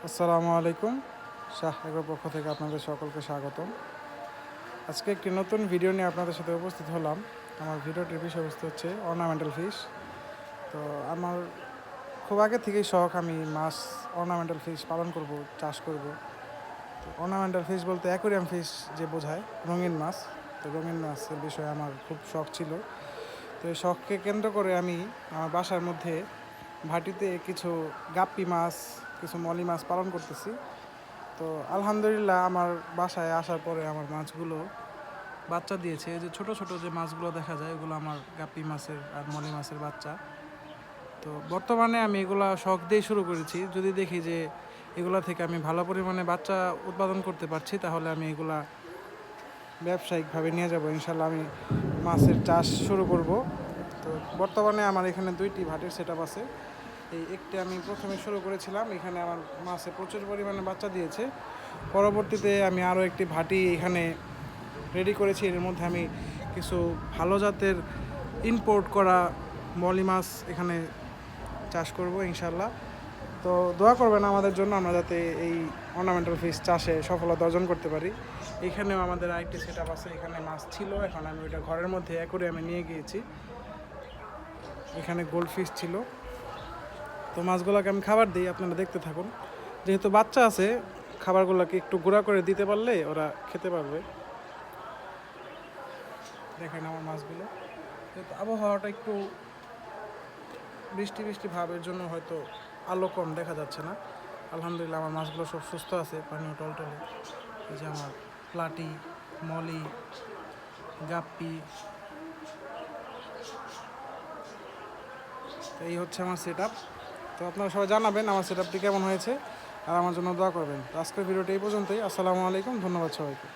আসসালামু আলাইকুম। শাহ এগ্রোর পক্ষ থেকে আপনাদের সকলকে স্বাগতম। আজকে একটি নতুন ভিডিও নিয়ে আপনাদের সাথে উপস্থিত হলাম। আমার ভিডিওটির বিষয়বস্তু হচ্ছে অর্নামেন্টাল ফিশ। তো আমার খুব আগে থেকেই শখ, আমি মাছ অর্নামেন্টাল ফিশ পালন করব, চাষ করব। তো অর্নামেন্টাল ফিশ বলতে অ্যাকোরিয়াম ফিশ যে বোঝায়, রঙিন মাছ। তো রঙিন মাছের বিষয়ে আমার খুব শখ ছিল। তো এই শখকে কেন্দ্র করে আমি আমার বাসার মধ্যে ভাটিতে কিছু গাপ্পি মাছ, কিছু মলি মাছ পালন করতেছি। তো আলহামদুলিল্লাহ, আমার বাসায় আসার পরে আমার মাছগুলো বাচ্চা দিয়েছে। এই যে ছোট ছোট যে মাছগুলো দেখা যায়, এগুলো আমার গাপ্পি মাছের আর মলি মাছের বাচ্চা। তো বর্তমানে আমি এগুলা শখ দিয়ে শুরু করেছি। যদি দেখি যে এগুলা থেকে আমি ভালো পরিমাণে বাচ্চা উৎপাদন করতে পারছি, তাহলে আমি এগুলা ব্যবসায়িকভাবে নিয়ে যাব। ইনশাল্লাহ আমি মাছের চাষ শুরু করব। তো বর্তমানে আমার এখানে 2টি ভাটির সেট আপ আছে। এই একটি আমি প্রথমে শুরু করেছিলাম, এখানে আমার মাছে প্রচুর পরিমাণে বাচ্চা দিয়েছে। পরবর্তীতে আমি আরও একটি ভাটি এখানে রেডি করেছি। এর মধ্যে আমি কিছু ভালো জাতের ইম্পোর্ট করা মলি মাছ এখানে চাষ করব ইনশাল্লাহ। তো দোয়া করবেন আমাদের জন্য, আমরা যাতে এই অর্নামেন্টাল ফিশ চাষে সফলতা অর্জন করতে পারি। এখানেও আমাদের আরেকটি সেট আপ আছে, এখানে মাছ ছিল, এখন আমি ওইটা ঘরের মধ্যে অ্যাকোরিয়ামে নিয়ে গিয়েছি। এখানে গোল্ড ফিশ ছিল। তো মাছগুলোকে আমি খাবার দিই, আপনারা দেখতে থাকুন। যেহেতু বাচ্চা আছে, খাবারগুলোকে একটু গুঁড়া করে দিতে পারলে ওরা খেতে পারবে। দেখেন আমার মাছগুলো, যেহেতু আবহাওয়াটা একটু বৃষ্টি বৃষ্টি ভাবের জন্য হয়তো আলো কম দেখা যাচ্ছে না। আলহামদুলিল্লাহ আমার মাছগুলো সব সুস্থ আছে, পানিও টলটলে। এই যে আমার প্লাটি, মলি, গাপ্পি, তো এই হচ্ছে আমার সেট আপ। তো আপনারা সবাই জানাবেন আমার সেট আপটি কেমন হয়েছে, আর আমার জন্য দোয়া করবেন। তো আজকের ভিডিওটি এই পর্যন্তই। আসসালামু আলাইকুম, ধন্যবাদ সবাইকে।